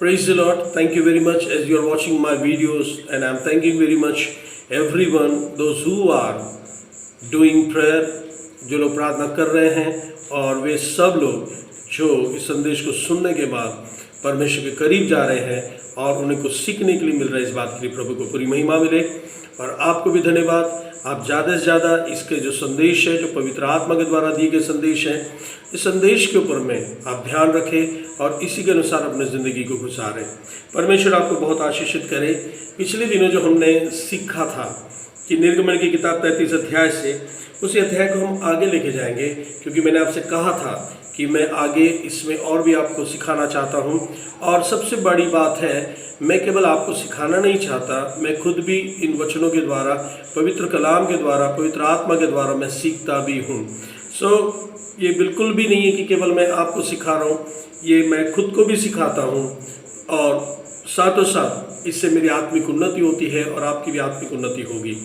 Praise the Lord. Thank you very much as you are watching my videos, and I'm thanking very much everyone, those who are doing prayer, जो लोग प्रार्थना कर रहे हैं, और वे सब लोग जो इस संदेश को सुनने के बाद परमेश्वर के करीब जा रहे हैं और उन्हें कुछ सीखने के लिए मिल रहा है। इस बात के लिए प्रभु को पूरी महिमा मिले। और आपको भी धन्यवाद। आप ज़्यादा से ज़्यादा इसके जो संदेश है, जो पवित्र आत्मा के द्वारा दिए गए संदेश हैं, इस संदेश के ऊपर में आप ध्यान रखें और इसी के अनुसार अपनी ज़िंदगी को गुजारें। परमेश्वर आपको बहुत आशीषित करे। पिछले दिनों जो हमने सीखा था कि निर्गमन की किताब 33 अध्याय से उसी अध्याय को हम आगे लेके जाएंगे, क्योंकि मैंने आपसे कहा था कि मैं आगे इसमें और भी आपको सिखाना चाहता हूं। और सबसे बड़ी बात है, मैं केवल आपको सिखाना नहीं चाहता, मैं खुद भी इन वचनों के द्वारा, पवित्र कलाम के द्वारा, पवित्र आत्मा के द्वारा मैं सीखता भी हूं। ये बिल्कुल भी नहीं है कि केवल मैं आपको सिखा रहा हूं, ये मैं खुद को भी सिखाता हूं और साथों साथ इससे मेरी आत्मिक उन्नति होती है और आपकी भी आत्मिक उन्नति होगी।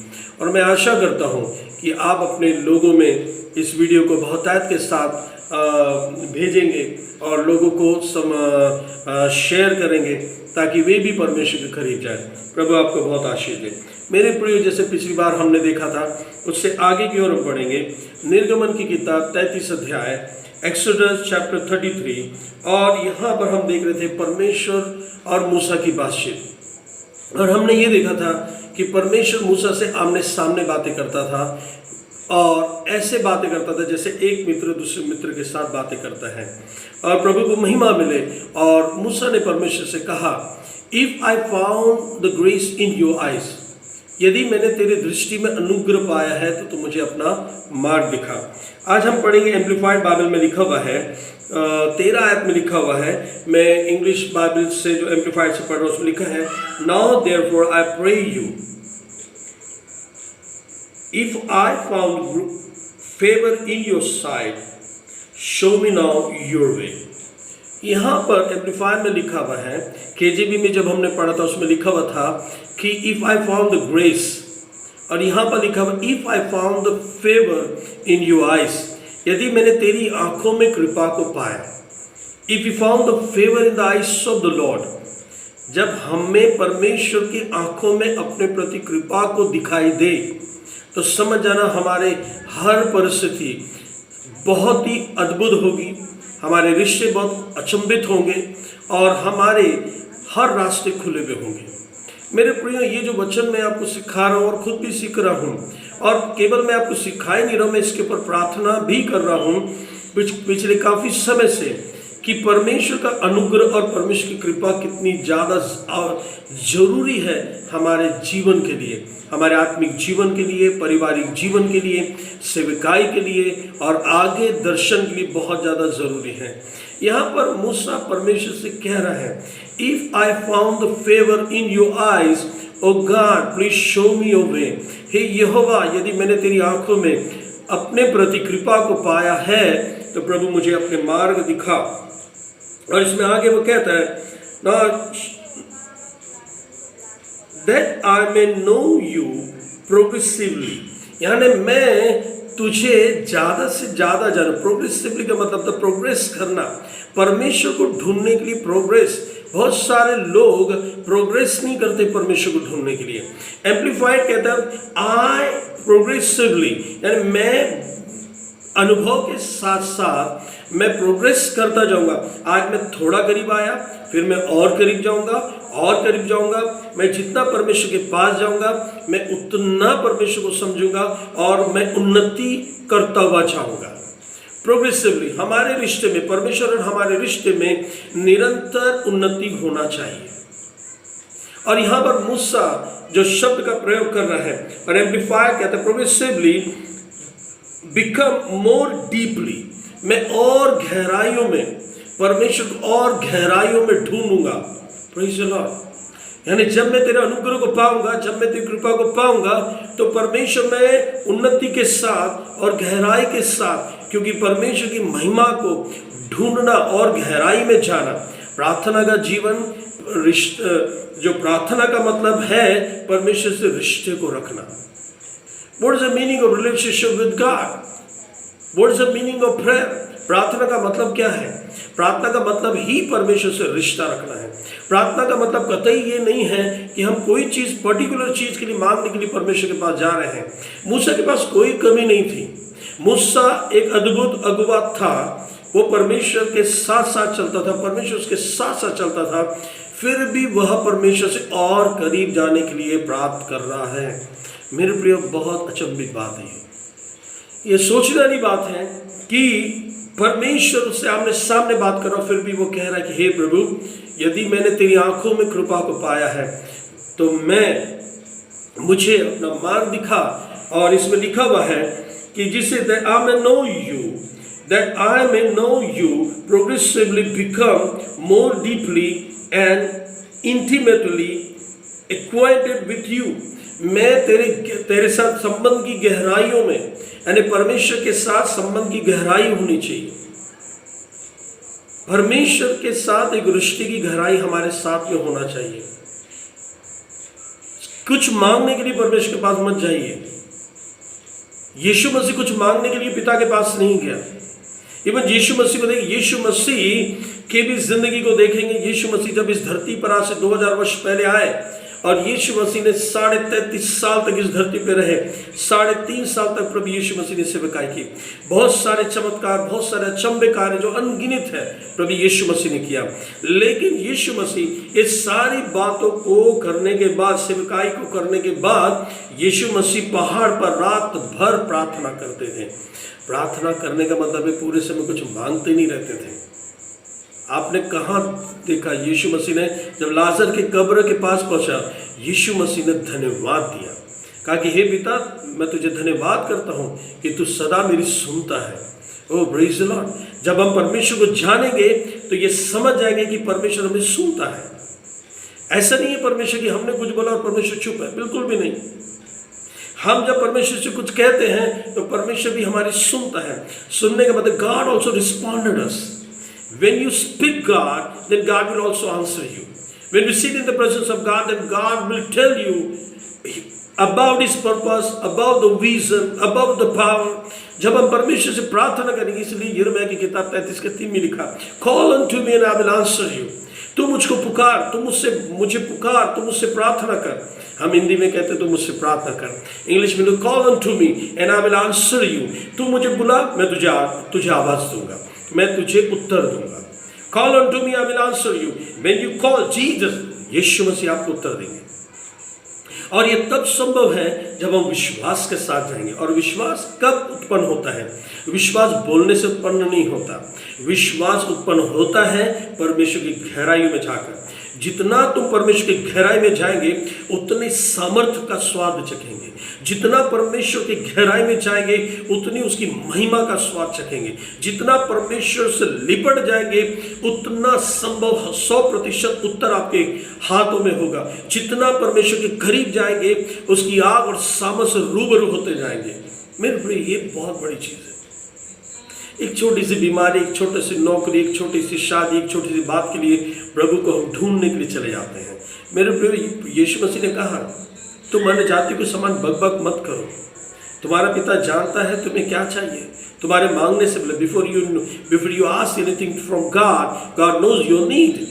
और मैं आशा करता हूं कि आप अपने लोगों में इस वीडियो को बहुतायत के साथ भेजेंगे और लोगों को शेयर करेंगे ताकि वे भी परमेश्वर के करीब जाए। प्रभु आपको बहुत आशीष दे। मेरे प्रिय, जैसे पिछली बार हमने देखा था, उससे आगे की ओर हम पढ़ेंगे। निर्गमन की किताब 33 अध्याय, एक्सोडस चैप्टर 33, और यहाँ पर हम देख रहे थे परमेश्वर और मूसा की बातचीत। और हमने ये देखा था कि परमेश्वर मूसा से आमने सामने बातें करता था और ऐसे बातें करता था जैसे एक मित्र दूसरे मित्र के साथ बातें करता है। और प्रभु को महिमा मिले। और मूसा ने परमेश्वर से कहा, if I found the grace in your eyes, यदि मैंने तेरे दृष्टि में अनुग्रह पाया है तो तू मुझे अपना मार्ग दिखा। आज हम पढ़ेंगे, एम्प्लीफाइड बाइबल में लिखा हुआ है, 13 आयत में लिखा हुआ है। मैं इंग्लिश बाइबल से जो एम्प्लीफाइड से पढ़ रहा हूँ उसमें लिखा है, now therefore I pray you, if I found favor in your sight, show me now your way। यहाँ पर एम्प्लीफायर में लिखा हुआ है, KJV में जब हमने पढ़ा था उसमें लिखा हुआ था कि if I found the grace, और यहाँ पर लिखा हुआ if I found the favor in your eyes, यदि मैंने तेरी आंखों में कृपा को पाया। If you found the favor in the eyes of the Lord, जब हमें परमेश्वर की आंखों में अपने प्रति कृपा को दिखाई दे तो समझ जाना हमारे हर परिस्थिति बहुत ही अद्भुत होगी, हमारे रिश्ते बहुत अचंभित होंगे और हमारे हर रास्ते खुले हुए होंगे। मेरे प्रिय, ये जो वचन मैं आपको सिखा रहा हूँ और खुद भी सीख रहा हूँ, और केवल मैं आपको सिखा ही नहीं रहा हूँ, मैं इसके ऊपर प्रार्थना भी कर रहा हूँ पिछले काफ़ी समय से कि परमेश्वर का अनुग्रह और परमेश्वर की कृपा कितनी ज़्यादा जरूरी है हमारे जीवन के लिए, हमारे आत्मिक जीवन के लिए, पारिवारिक जीवन के लिए, सेवकाई के लिए और आगे दर्शन के लिए बहुत ज़्यादा ज़रूरी है। यहाँ पर मूसा परमेश्वर से कह रहा है, if I found the favour in your eyes oh God please show me your way. हे यहोवा, यदि मैंने तेरी आंखों में अपने प्रति कृपा को पाया है तो प्रभु मुझे अपने मार्ग दिखा। और इसमें आगे वो कहता है, that I may know you progressively, यानी मैं तुझे ज़्यादा से ज़्यादा जानूं। प्रोग्रेसिवली का मतलब था प्रोग्रेस करना, परमेश्वर को ढूंढने के लिए प्रोग्रेस। बहुत सारे लोग प्रोग्रेस नहीं करते परमेश्वर को ढूंढने के लिए। एम्प्लीफाइड कहता है, आई प्रोग्रेसिवली, यानी मैं अनुभव के साथ साथ मैं प्रोग्रेस करता जाऊंगा। आज मैं थोड़ा करीब आया, फिर मैं और करीब जाऊंगा और करीब जाऊंगा। मैं जितना परमेश्वर के पास जाऊंगा मैं उतना परमेश्वर को समझूंगा और मैं उन्नति करता हुआ जाऊंगा। प्रोग्रेसिवली हमारे रिश्ते में, परमेश्वर और हमारे रिश्ते में निरंतर उन्नति होना चाहिए। और यहाँ पर मूसा जो शब्द का प्रयोग कर रहा है, और एम्प्लीफायर कहता है प्रोग्रेसिवली बिकम मोर डीपली, मैं और गहराइयों में परमेश्वर को और गहराइयों में ढूंढूंगा। Praise the Lord. यानी जब मैं तेरे अनुग्रह को पाऊंगा, जब मैं तेरी कृपा को पाऊंगा तो परमेश्वर में उन्नति के साथ और गहराई के साथ, क्योंकि परमेश्वर की महिमा को ढूंढना और गहराई में जाना, प्रार्थना का जीवन, जो प्रार्थना का मतलब है परमेश्वर से रिश्ते को रखना। What is the meaning of relationship with God? What is the meaning of prayer? प्रार्थना का मतलब क्या है? प्रार्थना का मतलब ही परमेश्वर से रिश्ता रखना है। प्रार्थना का मतलब कतई ये नहीं है कि हम कोई चीज़, पर्टिकुलर चीज़ के लिए मांगने के लिए परमेश्वर के पास जा रहे हैं। मूसा के पास कोई कमी नहीं थी। मूसा एक अद्भुत अगुवा था। वो परमेश्वर के साथ साथ चलता था, परमेश्वर उसके साथ साथ चलता था, फिर भी वह परमेश्वर से और करीब जाने के लिए प्राप्त कर रहा है। मेरे प्रिय, बहुत अचंभित बात है। ये सोचने वाली बात है कि परमेश्वर उससे आमने सामने बात कर रहा, फिर भी वो कह रहा है कि हे प्रभु, यदि मैंने तेरी आंखों में कृपा को पाया है तो मुझे अपना मार्ग दिखा। और इसमें लिखा हुआ है कि जिसे that I may know you progressively become more deeply and intimately acquainted with you। मैं तेरे साथ संबंध की गहराइयों में, यानी परमेश्वर के साथ संबंध की गहराई होनी चाहिए। परमेश्वर के साथ एक रिश्ते की गहराई हमारे साथ में होना चाहिए। कुछ मांगने के लिए परमेश्वर के पास मत जाइए। यीशु मसीह कुछ मांगने के लिए पिता के पास नहीं गया। इवन यीशु मसीह को देखिए, यीशु मसीह के भी जिंदगी को देखेंगे। यीशु मसीह जब इस धरती पर आज से 2000 वर्ष पहले आए और यीशु मसीह ने 33.5 साल तक इस धरती पर रहे। 3.5 साल तक प्रभु यीशु मसीह ने सेवकाई की। बहुत सारे चमत्कार, बहुत सारे अचंभे कार्य जो अनगिनत है प्रभु यीशु मसीह ने किया। लेकिन यीशु मसीह इस सारी बातों को करने के बाद, सेवकाई को करने के बाद, यीशु मसीह पहाड़ पर रात भर प्रार्थना करते थे। प्रार्थना करने का मतलब है पूरे समय कुछ मांगते नहीं रहते थे। आपने कहाँ देखा यीशु मसीह ने जब लाजर के कब्र के पास पहुंचा, यीशु मसीह ने धन्यवाद दिया, कहा कि हे पिता, मैं तुझे धन्यवाद करता हूँ कि तू सदा मेरी सुनता है। ओह प्रेज़ द लॉर्ड। जब हम परमेश्वर को जानेंगे तो ये समझ जाएंगे कि परमेश्वर हमें सुनता है। ऐसा नहीं है परमेश्वर कि हमने कुछ बोला और परमेश्वर चुप है, बिल्कुल भी नहीं। हम जब परमेश्वर से कुछ कहते हैं तो परमेश्वर भी हमारी सुनता है। सुनने का मतलब God also responded us. When you speak God, then God will also answer you. When we sit in the presence of God, then God will tell you about His purpose, about the vision, about the power. जब हम परमेश्वर से प्रार्थना करेंगे, इसलिए यिर्मयाह की किताब 33:3 में लिखा, Call unto me and I will answer you. तू मुझको पुकार, तू मुझे पुकार, तू मुझसे प्रार्थना कर। हम हिंदी में कहते हैं तू मुझसे प्रार्थना कर। इंग्लिश में call on to me and I will answer you. तू मुझे बुला, मैं तुझे आवाज दूंगा, मैं तुझे उत्तर दूंगा। Call on to me, I will answer you. When you call Jesus, यीशु मसीह आपको उत्तर देंगे। और ये तब संभव है जब हम विश्वास के साथ जाएंगे। और विश्वास कब उत्पन्न होता है? विश्वास बोलने से उत्पन्न नहीं होता। विश्वास उत्पन्न होता है परमेश्वर की गहराइयों में जाकर। जितना तुम परमेश्वर की गहराई में जाएंगे उतने सामर्थ्य का स्वाद चखेंगे। जितना परमेश्वर की गहराई में जाएंगे उतनी उसकी महिमा का स्वाद चखेंगे। जितना परमेश्वर से लिपट जाएंगे उतना संभव 100% उत्तर आपके हाथों में होगा। जितना परमेश्वर के करीब जाएंगे उसकी आग और सामर्थ से रूबरू होते जाएंगे। मेरे प्रिय, ये बहुत बड़ी चीज़ है। एक छोटी सी बीमारी, एक छोटी सी नौकरी, एक छोटी सी शादी, एक छोटी सी बात के लिए प्रभु को हम ढूंढने के लिए चले जाते हैं। मेरे प्रिय, यीशु मसीह ने कहा, तुम अन्य जाति को समान बकबक मत करो। तुम्हारा पिता जानता है तुम्हें क्या चाहिए। तुम्हारे मांगने से पहले, before you ask anything from God, God knows your need.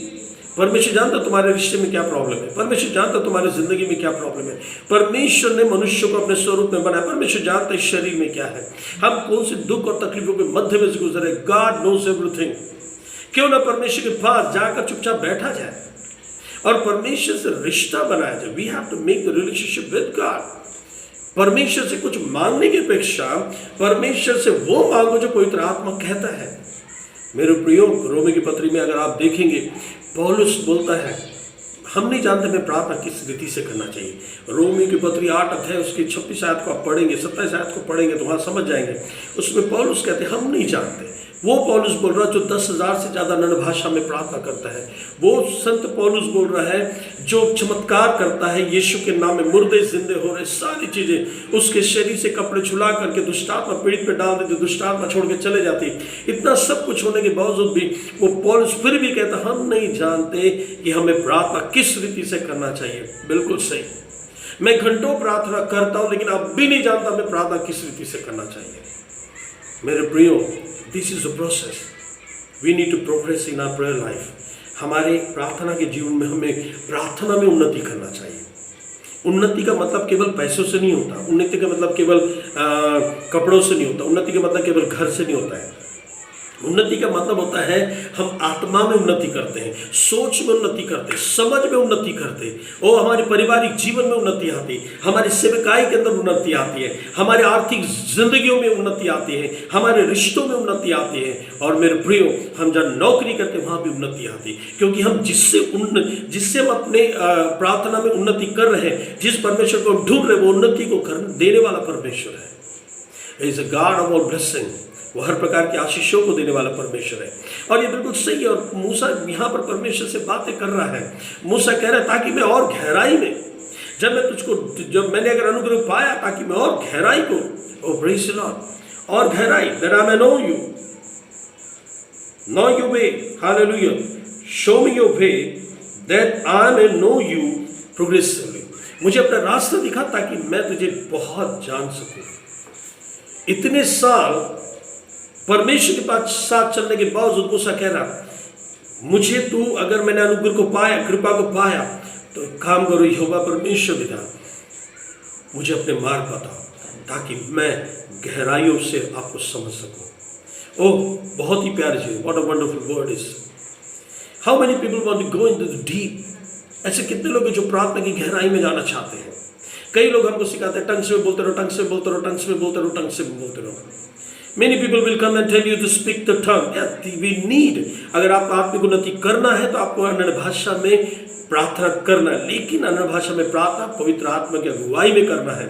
परमेश्वर जानता तुम्हारे रिश्ते में क्या प्रॉब्लम है। परमेश्वर जानता तुम्हारी जिंदगी में क्या प्रॉब्लम है। परमेश्वर ने मनुष्य को अपने स्वरूप में बनाया। परमेश्वर जानता है शरीर में क्या है, हम कौन से दुख और तकलीफों के मध्य में से गुजरे। God knows everything. क्यों ना परमेश्वर के पास जाकर चुपचाप बैठा जाए और परमेश्वर से रिश्ता बनाया जाए। We have to make the relationship with God. परमेश्वर से कुछ मांगने की अपेक्षा परमेश्वर से वो मांगो जो पवित्र आत्मा कहता है। मेरे प्रियो, रोमी की पत्री में अगर आप देखेंगे, पौलुस बोलता है, हम नहीं जानते हमें प्रार्थना किस रीति से करना चाहिए। रोमी की पत्री 8 अध्याय उसकी 26 आयत को आप पढ़ेंगे, 27 आयत को पढ़ेंगे तो वहाँ समझ जाएंगे। उसमें पौलुस कहते हैं हम नहीं जानते। वो पौलुस बोल रहा है जो 10,000 से ज़्यादा नर भाषा में प्रार्थना करता है। वो संत पौलुस बोल रहा है जो चमत्कार करता है, यीशु के नाम में मुर्दे जिंदे हो रहे, सारी चीज़ें उसके शरीर से कपड़े छुला करके दुष्टात्मा पीड़ित पे डाल देते, दुष्टात्मा छोड़ के चले जाती। इतना सब कुछ होने के बावजूद भी वो पौलुस फिर भी कहता हम नहीं जानते कि हमें प्रार्थना किस रीति से करना चाहिए। बिल्कुल सही, मैं घंटों प्रार्थना करता हूँ लेकिन अब भी नहीं जानता हमें प्रार्थना किस रीति से करना चाहिए। मेरे प्रियो, this is a process. We need to progress in our prayer life. हमारे प्रार्थना के जीवन में हमें प्रार्थना में उन्नति करना चाहिए. उन्नति का मतलब केवल पैसों से नहीं होता. उन्नति का मतलब केवल कपड़ों से नहीं होता. उन्नति का मतलब केवल घर से नहीं होता है. उन्नति का मतलब होता है हम आत्मा में उन्नति करते हैं, सोच में उन्नति करते हैं, समझ में उन्नति करते हैं. और हमारे पारिवारिक जीवन में उन्नति आती है, हमारी सेवकाई के अंदर उन्नति आती है, हमारे आर्थिक जिंदगियों में उन्नति आती है, हमारे रिश्तों में उन्नति आती है. और मेरे प्रियो, हम जहाँ नौकरी करते हैं वहाँ भी उन्नति आती है. क्योंकि हम जिससे हम अपने प्रार्थना में उन्नति कर रहे हैं, जिस परमेश्वर को हम ढूंढ रहे हैं, वो उन्नति को देने वाला परमेश्वर है. Is a God of all blessing. वो हर प्रकार के आशीषों को देने वाला परमेश्वर है. और ये बिल्कुल सही है. और मूसा यहाँ पर परमेश्वर से बातें कर रहा है. मूसा कह रहा है ताकि मैं और गहराई में, जब मैंने अगर अनुग्रह पाया, ताकि मैं और गहराई को, ओ प्रेज़ द लॉर्ड, और गहराई, that I may know your way, hallelujah, show me your way, that I may know you progressively. मुझे अपना रास्ता दिखा ताकि मैं तुझे बहुत जान सकूं. इतने साल परमेश्वर के पास साथ चलने के बावजूद मूसा कह रहा, मुझे तू, अगर मैंने अनुग्रह को पाया, कृपा को पाया, तो एक काम करो यहोवा परमेश्वर पिता, मुझे अपने मार्ग बताओ ताकि मैं गहराइयों से आपको समझ सकूं. ओह, बहुत ही प्यारी चीज. What a wonderful word is. How many people want to go into the deep. ऐसे कितने लोग हैं जो प्रार्थना की गहराई में जाना चाहते हैं. कई लोग हमको सिखाते हैं टंग से बोलते रहो, टंग से बोलते रहो, टंग से बोलते रहो, टंग से बोलते रहो. Many people will come and tell you to speak the tongue. Yeah, we need. अगर आप आत्मिक उन्नति करना है तो आपको अन्य भाषा में प्रार्थना करना है. लेकिन अन्य भाषा में प्रार्थना पवित्र आत्मा की अगुवाई में करना है,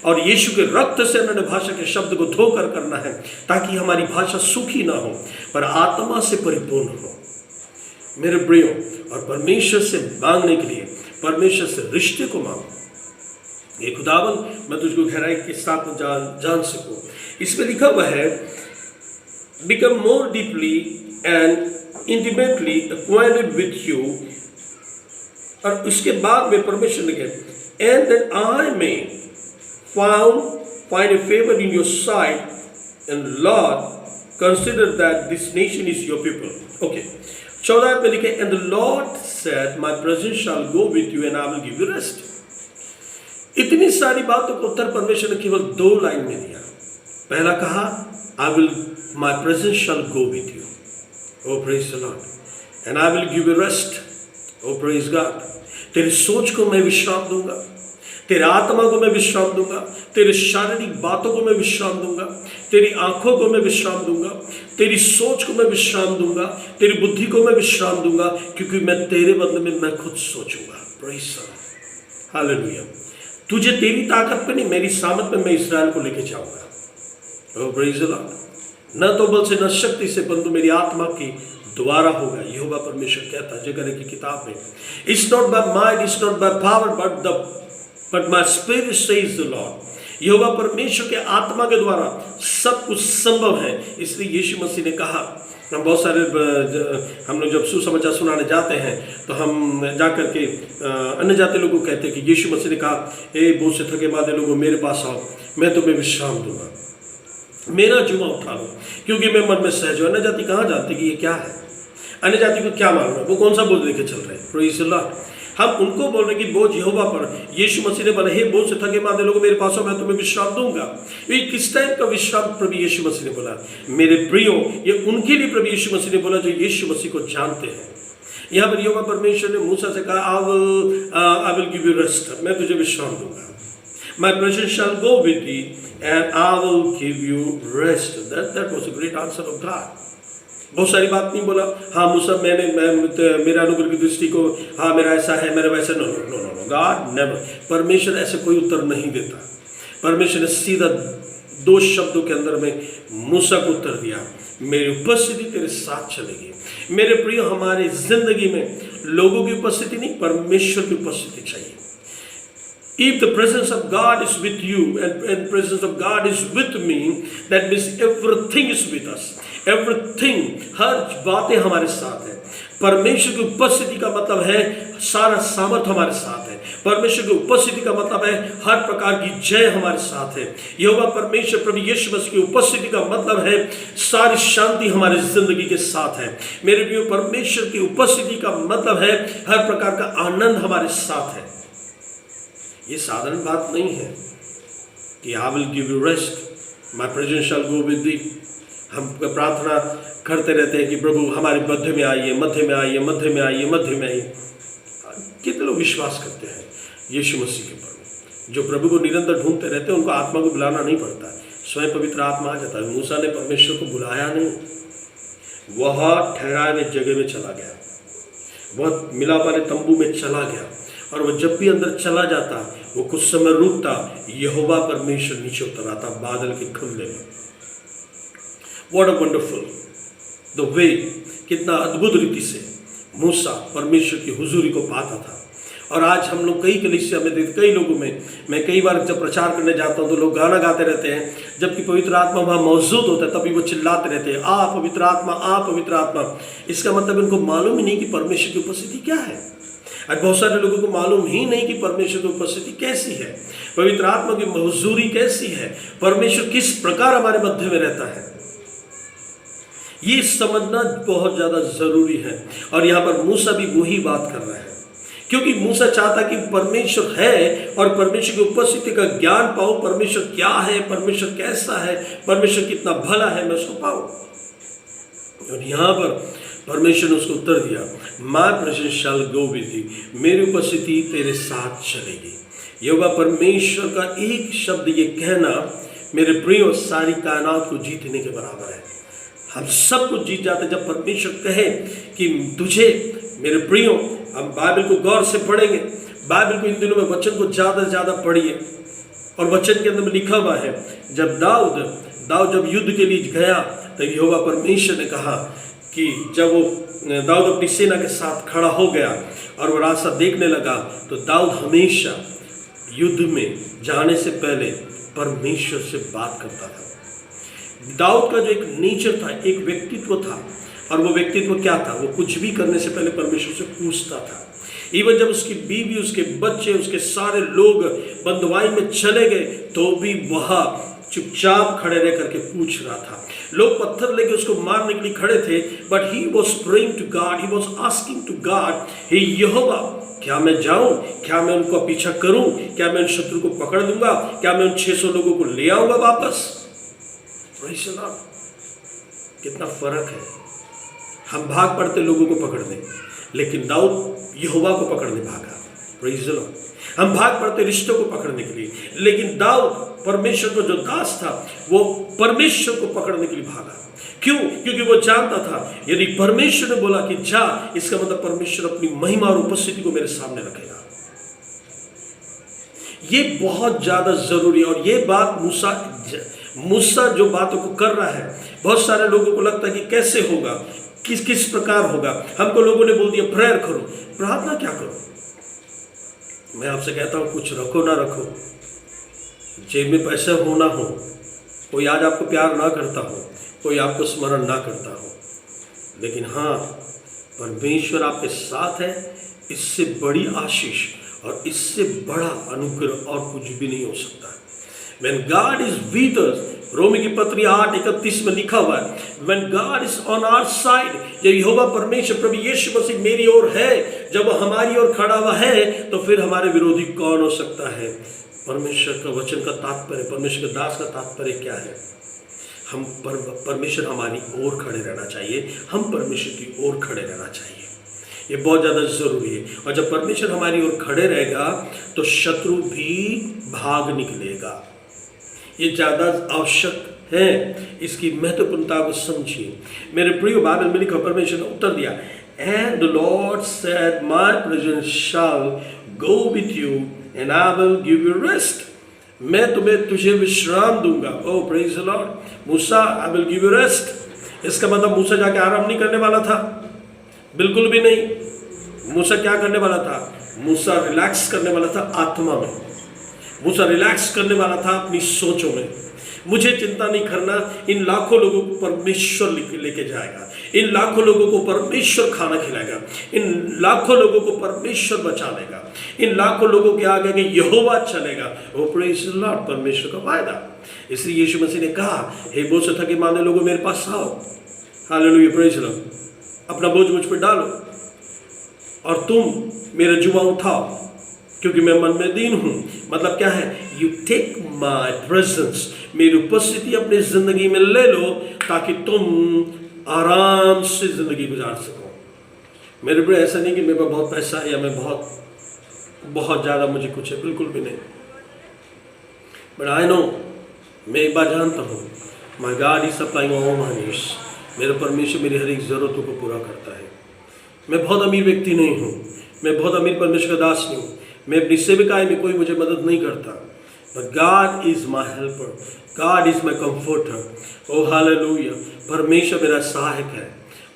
और यीशु के रक्त से अन्य भाषा के शब्द को धोकर करना है, ताकि हमारी भाषा सूखी ना हो पर आत्मा से परिपूर्ण हो. मेरे प्रियो, और परमेश्वर से मांगने के लिए परमेश्वर से रिश्ते को मांगो. ये खुदावन, मैं तुझको गहराई के साथ जान सकूं. इसमें लिखा हुआ है, become more deeply and intimately acquainted with you. और उसके बाद में परमेश्वर लिखे, and that I may find a favor in your sight, and Lord, consider that this nation is your people. Okay. 14 में लिखे, and the Lord said, my presence shall go with you and I will give you rest. इतनी सारी बातों को उत्तर परमेश्वर ने केवल 2 line में दिया. पहला कहा, my presence shall go with you. Oh praise the Lord. And I will give you rest. Oh praise God. तेरी सोच को मैं विश्राम दूंगा, तेरे आत्मा को मैं विश्राम दूंगा, तेरे शारीरिक बातों को मैं विश्राम दूंगा, तेरी आंखों को मैं विश्राम दूंगा, तेरी सोच को मैं विश्राम दूंगा, तेरी बुद्धि को मैं विश्राम दूंगा, क्योंकि मैं तेरे बदले में मैं खुद सोचूंगा. Praise the Lord. हालेलुया. तुझे तेरी ताकत पे नहीं, मेरी सामत में मैं इस्राएल को लेके जाऊंगा. ओह प्रेज़ द लॉर्ड. न तो बल से न शक्ति से, परंतु मेरी आत्मा की द्वारा होगा. यहोवा परमेश्वर कहता है जकरयाह की किताब में, it's not by might, it's not by power, but my spirit says the lord. यहोवा परमेश्वर के आत्मा के द्वारा सब कुछ संभव है. इसलिए यीशु मसीह ने कहा, हम बहुत सारे हम लोग जब सुसमाचार सुनाने जाते हैं तो हम जाकर के अन्य जाति लोगों को कहते हैं कि यीशु मसीह ने कहा, ए बोझ से थके मादे लोगों, मेरे पास आओ, मैं तुम्हें विश्राम दूंगा, मेरा जुआ उठा लो, क्योंकि मैं मन में सहज हूं. अन्य जाति कहाँ जानती कि ये क्या है? अन्य जाति को क्या मालूम है? वो कौन सा बोझ लेके चल रहे हैं? Praise the Lord. हम उनको बोल रहे कि बोझ यहोवा पर. यीशु मसीह ने बोला, हे बोझ से थके मादे लोगों, मेरे पास आओ, मैं तुम्हें विश्राम दूंगा. ये किस टाइप का विश्राम प्रभु यीशु मसीह ने बोला? मेरे प्रियो, ये उनके लिए प्रभु यीशु मसीह ने बोला जो यीशु मसीह को जानते हैं. यहाँ पर यहोवा परमेश्वर ने मूसा से कहा, आई विल गिव यू रेस्ट, मैं तुझे विश्राम दूंगा. My presence shall go with thee and I will give you rest. That was a great answer of God. बहुत सारी बात नहीं बोला, हाँ मूसा मेरा अनुग्रह की दृष्टि को, हाँ मेरा ऐसा है, मेरा वैसा. No no no no, God never. परमेश्वर ऐसे कोई उत्तर नहीं देता. परमेश्वर ने सीधा 2 शब्दों के अंदर में मूसा को उत्तर दिया, मेरी उपस्थिति तेरे साथ चलेगी. मेरे प्रिय, हमारी जिंदगी में लोगों की उपस्थिति नहीं, परमेश्वर की उपस्थिति चाहिए. If the presence of God is with you and presence of God is with me, that means everything is with us. Everything, हर बातें हमारे साथ है. परमेश्वर की उपस्थिति का मतलब है सारा सामर्थ हमारे साथ है। परमेश्वर की उपस्थिति का मतलब है हर प्रकार की जय हमारे साथ है। यहोवा परमेश्वर प्रभु यीशु मसीह की उपस्थिति का मतलब है सारी शांति हमारी जिंदगी के साथ है। मेरे प्रियो, परमेश्वर की उपस्थिति का मतलब है हर प्रकार का आनंद हमारे साथ है। ये साधारण बात नहीं है कि I will give you rest, my presence shall go with thee. हम प्रार्थना करते रहते हैं कि प्रभु हमारे मध्य में आइए, मध्य में आइए, मध्य में आइए, मध्य में आइए। कितने लोग विश्वास करते हैं यीशु मसीह के ऊपर, जो प्रभु को निरंतर ढूंढते रहते हैं, उनको आत्मा को बुलाना नहीं पड़ता, स्वयं पवित्र आत्मा आ जाता है। मूसा ने परमेश्वर को बुलाया नहीं, वह ठहराए हुए जगह में चला गया, वह मिलाप वाले तंबू में चला गया, और वह जब भी अंदर चला जाता वो कुछ समय रुकता, यहोवा परमेश्वर नीचे उतर आता बादल के खंभे में। What a wonderful the way, कितना अद्भुत रीति से मूसा परमेश्वर की हुजूरी को पाता था। और आज हम लोग कई कलीसिया में देखते, कई लोगों में, मैं कई बार जब प्रचार करने जाता हूँ तो लोग गाना गाते रहते हैं, जबकि पवित्र आत्मा वहाँ मौजूद होता है तभी वो चिल्लाते रहते हैं, आ पवित्र आत्मा, आ पवित्र आत्मा। इसका मतलब इनको मालूम ही नहीं कि परमेश्वर की उपस्थिति क्या है। आज बहुत सारे लोगों को मालूम ही नहीं कि परमेश्वर की उपस्थिति कैसी है, पवित्र आत्मा की हुजूरी कैसी है, परमेश्वर किस प्रकार हमारे मध्य में रहता है। ये समझना बहुत ज़्यादा ज़रूरी है। और यहाँ पर मूसा भी वही बात कर रहा है, क्योंकि मूसा चाहता कि परमेश्वर है और परमेश्वर की उपस्थिति का ज्ञान पाऊँ, परमेश्वर क्या है, परमेश्वर कैसा है, परमेश्वर कितना भला है, मैं उसको पाऊँ। और यहाँ पर परमेश्वर ने उसको उत्तर दिया, my presence shall go with thee, मेरी उपस्थिति तेरे साथ चलेगी। यहोवा परमेश्वर का एक शब्द ये कहना मेरे प्रियो सारी कायनात को जीतने के बराबर है। हम सब कुछ जीत जाते जब परमेश्वर कहे कि तुझे, मेरे प्रियो, हम बाइबल को गौर से पढ़ेंगे, बाइबल को इन दिनों में वचन को ज़्यादा से ज़्यादा पढ़िए। और वचन के अंदर में लिखा हुआ है, जब दाऊद जब युद्ध के लिए गया तब यहोवा परमेश्वर ने कहा कि जब वो दाऊद अपनी सेना के साथ खड़ा हो गया और वो रास्ता देखने लगा, तो दाऊद हमेशा युद्ध में जाने से पहले परमेश्वर से बात करता था। दाऊद का जो एक नेचर था, एक व्यक्तित्व था, और वो व्यक्तित्व क्या था, वो कुछ भी करने से पहले परमेश्वर से पूछता था। इवन जब उसकी बीवी, उसके बच्चे, उसके सारे लोग बंदवाई में चले गए तो भी वह चुपचाप खड़े रह करके पूछ रहा था। लोग पत्थर लेके उसको मारने के लिए खड़े थे, but he was praying to God, he was asking to God, हे यहोवा, क्या मैं जाऊं, क्या मैं उनका पीछा करूं, क्या मैं उन शत्रु को पकड़ लूंगा, क्या मैं उन 600 लोगों को ले आऊंगा वापस। प्रेज़ द लॉर्ड, कितना फर्क है। हम भाग पड़ते लोगों को पकड़ने, लेकिन दाऊद यहोवा को पकड़ने भागा। प्रेज़ द लॉर्ड, हम भाग पड़ते रिश्तों को पकड़ने के लिए, लेकिन दाऊद परमेश्वर को जो दास था वो परमेश्वर को पकड़ने के लिए भागा। क्यों? क्योंकि वो जानता था यदि परमेश्वर ने बोला कि जा, इसका मतलब परमेश्वर अपनी महिमा और उपस्थिति को मेरे सामने रखेगा। ये बहुत ज्यादा जरूरी है। और ये बात मूसा जो बातों को कर रहा है, बहुत सारे लोगों को लगता है कि कैसे होगा, किस प्रकार होगा। हमको लोगों ने बोल दिया प्रेयर करो, प्रार्थना क्या करो। मैं आपसे कहता हूं, कुछ रखो ना रखो, जेब में पैसे हो ना हो, कोई आज आपको प्यार ना करता हो, कोई आपको स्मरण ना करता हो, लेकिन हाँ, परमेश्वर आपके साथ है, इससे बड़ी आशीष और इससे बड़ा अनुग्रह और कुछ भी नहीं हो सकता। When God is with us, रोमी की पत्री 8:31 में लिखा हुआ है, When God is on our side, जब यहोवा परमेश्वर प्रभु यीशु मसीह मेरी ओर है, जब वो हमारी ओर खड़ा हुआ है, तो फिर हमारे विरोधी कौन हो सकता है। परमेश्वर का वचन का तात्पर्य, परमेश्वर के दास का तात्पर्य क्या है? हम परमेश्वर हमारी ओर खड़े रहना चाहिए, हम परमेश्वर की ओर खड़े रहना चाहिए। ये बहुत ज़्यादा ज़रूरी है। और जब परमेश्वर हमारी ओर खड़े रहेगा तो शत्रु भी भाग निकलेगा। ये ज़्यादा आवश्यक है, इसकी महत्वपूर्णता को समझिए। मेरे प्रिय, बाइबल में लिखा, परमेश्वर ने उत्तर दिया, and the lord said, my presence shall go with you and I will give you rest. मैं तुझे विश्राम दूंगा। ओह प्रेज द लॉर्ड, मूसा, I will give you rest. इसका मतलब मूसा जाके आराम नहीं करने वाला था, बिल्कुल भी नहीं। मूसा क्या करने वाला था? मूसा रिलैक्स करने वाला था आत्मा में, मूसा रिलैक्स करने वाला था अपनी सोचों में। मुझे चिंता नहीं करना, इन लाखों लोगों को परमेश्वर लेके जाएगा, इन लाखों लोगों को परमेश्वर खाना खिलाएगा, इन लाखों लोगों को परमेश्वर बचा लेगा, इन लाखों लोगों के आगे यहोवा चलेगा। वो प्रेज़ द लॉर्ड, परमेश्वर का वायदा। इसलिए यीशु मसीह ने कहा, हे बोझ से थके मांदे लोगों मेरे पास आओ, हालेलुया, प्रेज़ द लॉर्ड, अपना बोझ मुझ पर डालो और तुम मेरा जुआ उठाओ, क्योंकि मैं मन में दीन हूं। मतलब क्या है? यू टेक माई प्रेजेंस, मेरी उपस्थिति अपनी जिंदगी में ले लो ताकि तुम आराम से जिंदगी गुजार सको। मेरे पे ऐसा नहीं कि मेरे पास बहुत पैसा है या मैं बहुत ज़्यादा मुझे कुछ है, बिल्कुल भी नहीं। बट आई नो, मैं एक बार जानता हूँ, my God is supplying all my needs. मेरा परमेश्वर मेरी हर एक ज़रूरतों को पूरा करता है। मैं बहुत अमीर व्यक्ति नहीं हूँ, मैं बहुत अमीर परमेश्वर का दास नहीं हूँ, मैं अपनी सेविकाई में कोई मुझे मदद नहीं करता। But God is my helper, God is my comforter. Oh hallelujah, परमेश्वर मेरा सहायक है,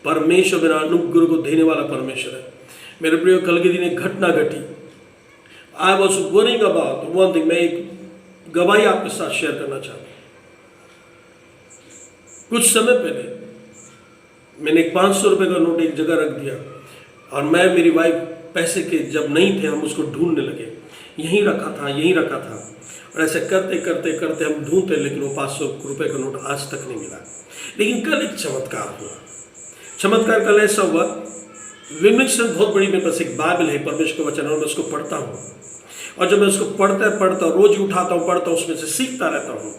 परमेश्वर मेरा अनुग्रह को देने वाला परमेश्वर है। मेरे प्रिय, कल के दिन एक घटना घटी। I was worrying about one thing. मैं एक गवाही आपके साथ शेयर करना चाहता हूँ। कुछ समय पहले मैंने एक 500 रुपये का नोट एक जगह रख दिया और मैं, मेरी वाइफ पैसे के जब नहीं थे हम उसको ढूंढने लगे, यहीं रखा था और ऐसे करते करते करते हम ढूंढते, लेकिन वो 500 रुपये का नोट आज तक नहीं मिला। लेकिन कल एक चमत्कार हुआ। चमत्कार कल ऐसा हुआ, विमर्शन बहुत बड़ी, मेरे पास एक बाइबल है, परमेश्वर का वचन, और मैं उसको पढ़ता हूँ। और जब मैं उसको पढ़ता रोज उठाता हूँ, पढ़ता हूँ, उसमें से सीखता रहता हूँ।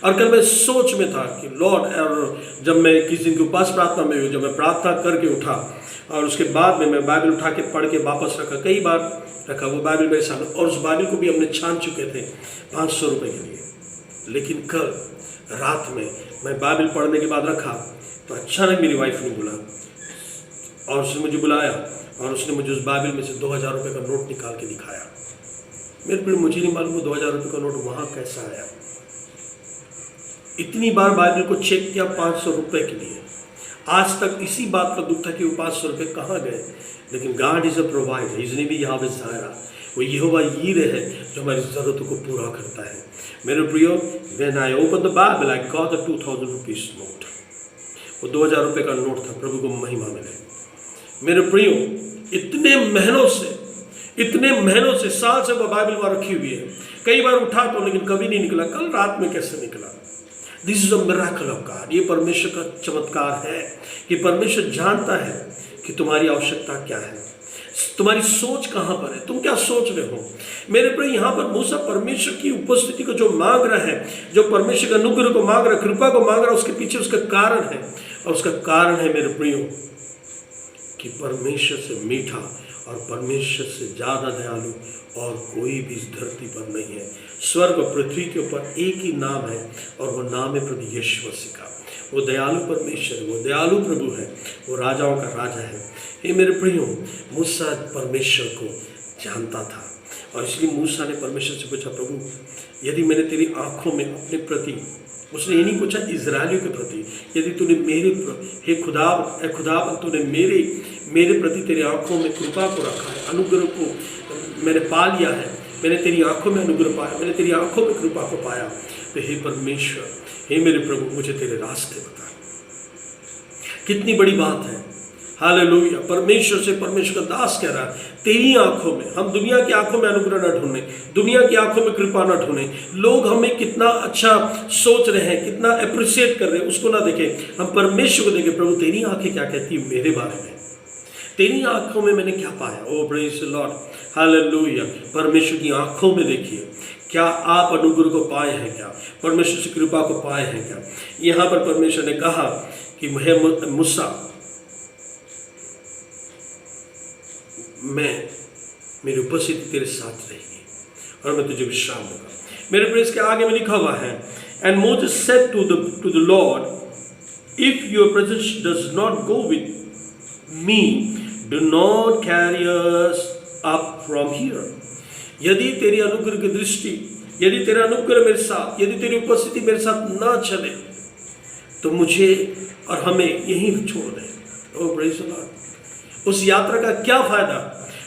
और कल मैं सोच में था कि लॉर्ड, और जब मैं किसी दिन के उपास प्रार्थना में हुई, जब मैं प्रार्थना करके उठा और उसके बाद में मैं बाइबल उठा के पढ़ के वापस रखा, कई बार रखा वो बाइबल मेरे सामने, और उस बाइबल को भी हमने छान चुके थे 500 रुपये के लिए। लेकिन कल रात में मैं बाइबल पढ़ने के बाद रखा तो अचानक मेरी वाइफ ने बुला और उसने मुझे बुलाया और उसने मुझे उस बाइबल में से 2000 रुपये का नोट निकाल के दिखाया। मेरे फिर मुझे नहीं मालूम वो 2000 रुपये का नोट वहाँ कैसा आया। इतनी बार बाइबल को चेक किया 500 रुपये के लिए, आज तक इसी बात का दुख था कि वो 500 रुपये कहाँ गए। लेकिन गॉड इज अ प्रोवाइडर, इसने भी यहाँ पे जायरा, वो यहोवा यीरे है जो हमारी ज़रूरतों को पूरा करता है। मेरे प्रियो, when I open the Bible I got a 2000 rupees note. वो 2000 रुपये का नोट था। प्रभु को महिमा मिले। मेरे प्रियो, इतने महीनों से साल से वो बाइबल वहाँ रखी हुई है। कई बार उठा तो, लेकिन कभी नहीं निकला। कल रात में कैसे निकला? This is a miracle of God. ये परमेश्वर का चमत्कार है कि परमेश्वर जानता है कि तुम्हारी आवश्यकता क्या है, तुम्हारी सोच कहाँ पर है, तुम क्या सोच रहे हो। मेरे प्रिय, यहाँ पर मूसा परमेश्वर की उपस्थिति को जो मांग रहा है, जो परमेश्वर का अनुग्रह को मांग रहा है, कृपा को मांग रहा है, उसके पीछे उसका कारण है। और उसका कारण है मेरे प्रियो कि परमेश्वर से मीठा और परमेश्वर से ज़्यादा दयालु और कोई भी इस धरती पर नहीं है। स्वर्ग और पृथ्वी के ऊपर एक ही नाम है और वो नाम है प्रभु यीशु मसीह का। वो दयालु परमेश्वर, वो दयालु प्रभु है, वो राजाओं का राजा है। ये मेरे प्रियो, मूसा परमेश्वर को जानता था और इसलिए मूसा ने परमेश्वर से पूछा, प्रभु यदि मैंने तेरी आंखों में अपने प्रति, उसने ये नहीं पूछा इजरायलियों के प्रति, यदि तूने मेरे, हे खुदा तूने मेरे प्रति तेरी आंखों में कृपा को रखा है, अनुग्रह को मैंने पा लिया है, मैंने तेरी आंखों में अनुग्रह पाया, मैंने तेरी आंखों में कृपा को पाया, तो हे परमेश्वर, हे मेरे प्रभु, मुझे तेरे रास्ते बता। कितनी बड़ी बात है। हालेलुया। परमेश्वर से परमेश्वर का दास कह रहा है, तेरी आंखों में, हम दुनिया की आंखों में अनुग्रह न ढूंढें, दुनिया की आंखों में कृपा न ढूंढें, लोग हमें कितना अच्छा सोच रहे हैं, कितना अप्रिशिएट कर रहे हैं, उसको ना देखें, हम परमेश्वर को देखें। प्रभु तेरी आंखें क्या कहती है मेरे बारे में, तेरी आंखों में मैंने क्या पाया। ओ प्रेज़ द लॉर्ड, हालेलुया। परमेश्वर की आंखों में देखिए, क्या आप अनुग्रह को पाए हैं, क्या परमेश्वर से कृपा को पाए हैं क्या। यहाँ पर परमेश्वर ने कहा कि मूसा, मेरी उपस्थिति तेरे साथ रहेगी और मैं तुझे विश्राम दूंगा। मेरे प्रेस के आगे में लिखा हुआ है, and Moses said to the Lord, if your presence does not go with me, do not carry us up from here. यदि तेरी अनुग्रह की दृष्टि, यदि तेरा अनुग्रह मेरे साथ, यदि तेरी उपस्थिति मेरे साथ ना चले तो मुझे और हमें यहीं छोड़ दे। ओ प्रेज़ द लॉर्ड। उस यात्रा का क्या फायदा,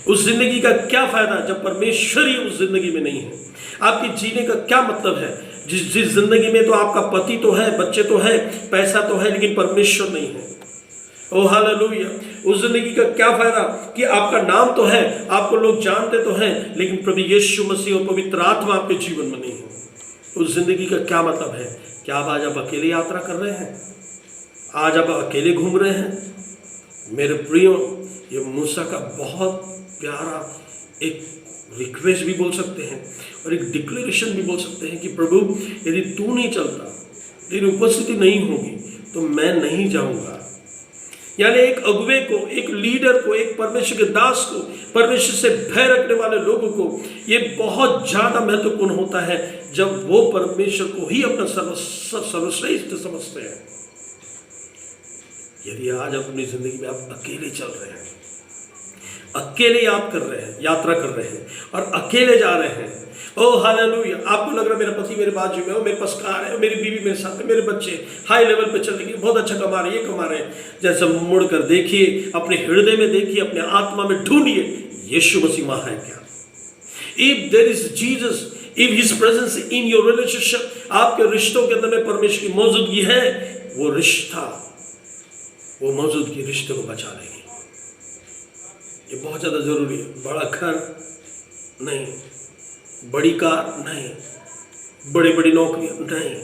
उस जिंदगी का क्या फायदा जब परमेश्वर ही उस जिंदगी में नहीं है। आपके जीने का क्या मतलब है जिस जिंदगी में तो आपका पति तो है, बच्चे तो है, पैसा तो है, लेकिन परमेश्वर नहीं है। ओ हालेलुया। उस जिंदगी का क्या फायदा कि आपका नाम तो है, आपको लोग जानते तो हैं, लेकिन प्रभु यीशु मसीह और पवित्र आत्मा आपके जीवन में नहीं है। उस जिंदगी का क्या मतलब है? क्या आज आप अकेले यात्रा कर रहे हैं? आज आप अकेले घूम रहे हैं? मेरे प्रियो, ये मूसा का बहुत प्यारा एक रिक्वेस्ट भी बोल सकते हैं और एक डिक्लेरेशन भी बोल सकते हैं कि प्रभु यदि तू नहीं चलता, तेरी उपस्थिति नहीं होगी तो मैं नहीं जाऊंगा। यानी एक अगुवे को, एक लीडर को, एक परमेश्वर के दास को, परमेश्वर से भय रखने वाले लोगों को ये बहुत ज्यादा महत्वपूर्ण होता है जब वो परमेश्वर को ही अपना सर्वश्रेष्ठ समझते हैं। यदि आज अपनी जिंदगी में आप अकेले चल रहे हैं, अकेले यात्रा कर रहे हैं और अकेले जा रहे हैं, ओ हालेलुया, आपको लग रहा है मेरा पति मेरे बाजू में हो, मेरे पास कार है, मेरी बीवी मेरे साथ है, मेरे बच्चे हाई लेवल पे चल रहे हैं, बहुत अच्छा कमा रहे हैं, ये कमा रहे हैं। जैसे मुड़ कर देखिए, अपने हृदय में देखिए, अपने आत्मा में ढूंढिए, यीशु मसीह वहां है क्या? If there is Jesus, if his presence in your relationship, आपके रिश्तों के अंदर में परमेश्वर की मौजूदगी है, वो रिश्ता, वो मौजूदगी रिश्ते को बचा लेगी। ये बहुत ज़्यादा ज़रूरी है। बड़ा घर नहीं, बड़ी कार नहीं, बड़ी बड़ी नौकरियां नहीं,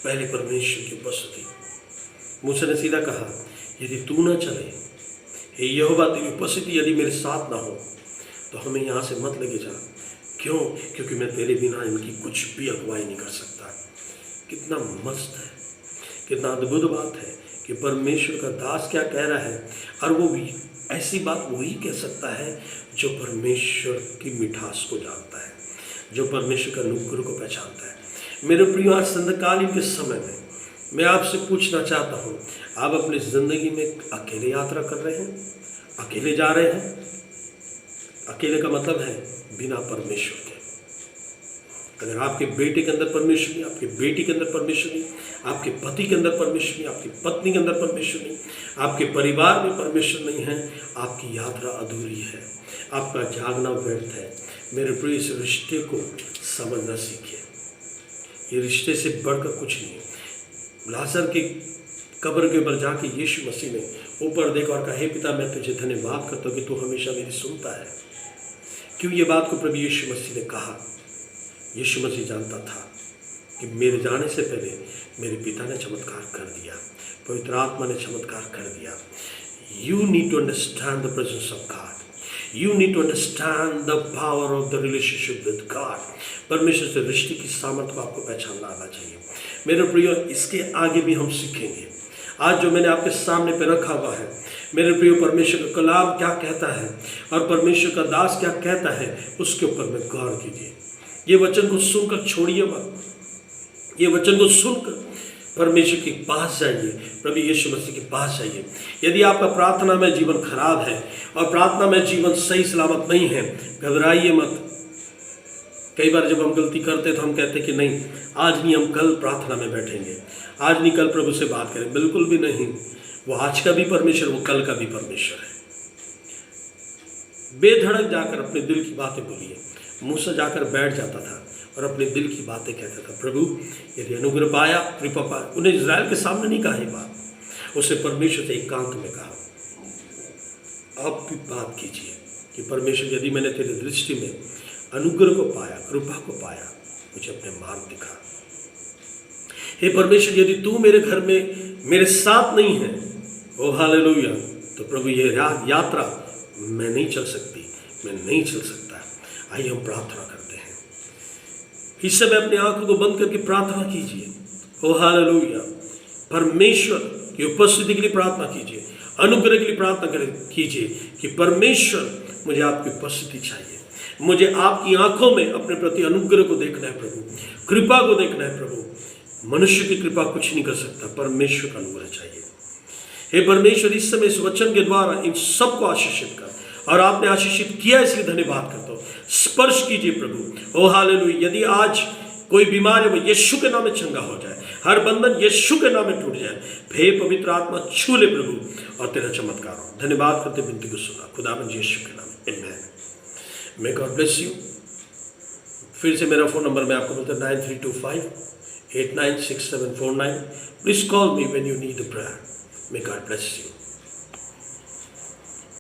पहले परमेश्वर की उपस्थिति। मूसा ने सीधा कहा, यदि तू ना चले, हे यहोवा तेरी उपस्थिति यदि मेरे साथ ना हो तो हमें यहाँ से मत लेके जा। क्यों? क्योंकि मैं तेरे बिना इनकी कुछ भी अगुवाई नहीं कर सकता। कितना मस्त है, कितना अद्भुत बात है कि परमेश्वर का दास क्या कह रहा है, और वो भी ऐसी बात वही कह सकता है जो परमेश्वर की मिठास को जानता है, जो परमेश्वर का अनुग्रह को पहचानता है। मेरे प्रियो, आज संध्याकालीन के समय में मैं आपसे पूछना चाहता हूँ, आप अपनी जिंदगी में अकेले यात्रा कर रहे हैं, अकेले जा रहे हैं? अकेले का मतलब है बिना परमेश्वर के। अगर आपके बेटे के अंदर परमेश्वर नहीं, आपकी बेटी के अंदर परमेश्वर नहीं, आपके पति के अंदर परमेश्वर नहीं, आपकी पत्नी के अंदर परमेश्वर नहीं, आपके परिवार में परमेश्वर नहीं है, आपकी यात्रा अधूरी है, आपका जागना व्यर्थ है। मेरे प्रिय, इस रिश्ते को समझना सीखिए। ये रिश्ते से बढ़कर कुछ नहीं है। लाजर की कब्र के ऊपर जाके यीशु मसीह ने ऊपर देखा और कहा, हे पिता, मैं तुझे धन्यवाद करता हूँ कि तू हमेशा मेरी सुनता है। क्यों ये बात को प्रभु यीशु मसीह ने कहा? यीशु मसीह जानता था कि मेरे जाने से पहले मेरे पिता ने चमत्कार कर दिया, पवित्र आत्मा ने चमत्कार कर दिया। You need to understand the presence of God, you need to understand the power of the relationship with God. परमेश्वर से रिश्ते की सामर्थ्य को आपको पहचानना आना चाहिए। मेरे प्रियो, इसके आगे भी हम सीखेंगे। आज जो मैंने आपके सामने पे रखा हुआ है, मेरे प्रियो, परमेश्वर का कलाम क्या कहता है और परमेश्वर का दास क्या कहता है, उसके ऊपर में गौर कीजिए। ये वचन को सुनकर छोड़िए मत, ये वचन को सुनकर परमेश्वर के पास जाइए, प्रभु यीशु मसीह के पास जाइए। यदि आपका प्रार्थना में जीवन खराब है और प्रार्थना में जीवन सही सलामत नहीं है, घबराइए मत। कई बार जब हम गलती करते तो हम कहते कि नहीं, आज नहीं, हम कल प्रार्थना में बैठेंगे, आज नहीं, कल प्रभु से बात करें। बिल्कुल भी नहीं। वो आज का भी परमेश्वर, वो कल का भी परमेश्वर है। बेधड़क जाकर अपने दिल की बातें बोलिए। मूसा जाकर बैठ जाता था और अपने दिल की बातें कहता था, प्रभु यदि अनुग्रह पाया, कृपा पाया। उन्हें इजराइल के सामने नहीं कहा ये बात, उसने परमेश्वर से एकांत में कहा। आप भी बात कीजिए कि परमेश्वर, यदि मैंने तेरी दृष्टि में अनुग्रह को पाया, कृपा को पाया, मुझे अपने मार्ग दिखा। हे परमेश्वर, यदि तू मेरे घर में मेरे साथ नहीं है, ओ हालेलुया, तो प्रभु ये यात्रा मैं नहीं चल सकती, मैं नहीं चल सकता। आइए हम प्रार्थना करते हैं। इस समय अपनी आंखों को बंद करके प्रार्थना कीजिए। ओ हालेलुया, परमेश्वर की उपस्थिति के लिए प्रार्थना कीजिए, अनुग्रह के लिए प्रार्थना कीजिए कि परमेश्वर, मुझे आपकी उपस्थिति चाहिए, मुझे आपकी आंखों में अपने प्रति अनुग्रह को देखना है प्रभु, कृपा को देखना है प्रभु। मनुष्य की कृपा कुछ नहीं कर सकता, परमेश्वर का अनुग्रह चाहिए। हे परमेश्वर, इस समय इस वचन के द्वारा इन सबको आशीषित कर, और आपने आशीषित किया इसलिए धन्यवाद करता हूँ। स्पर्श कीजिए प्रभु। ओ हालेलुया, यदि आज कोई बीमार है, वो यीशु के नाम में चंगा हो जाए, हर बंधन यीशु के नाम में टूट जाए। हे पवित्र आत्मा, छू ले प्रभु और तेरा चमत्कार हो। धन्यवाद करते विनती को सुना, खुदावंद यीशु के नाम में, आमीन। May God bless you. फिर से मेरा फोन नंबर मैं आपको बोलता हूँ, 9325 896749। Please call me when you need a prayer. May God bless you.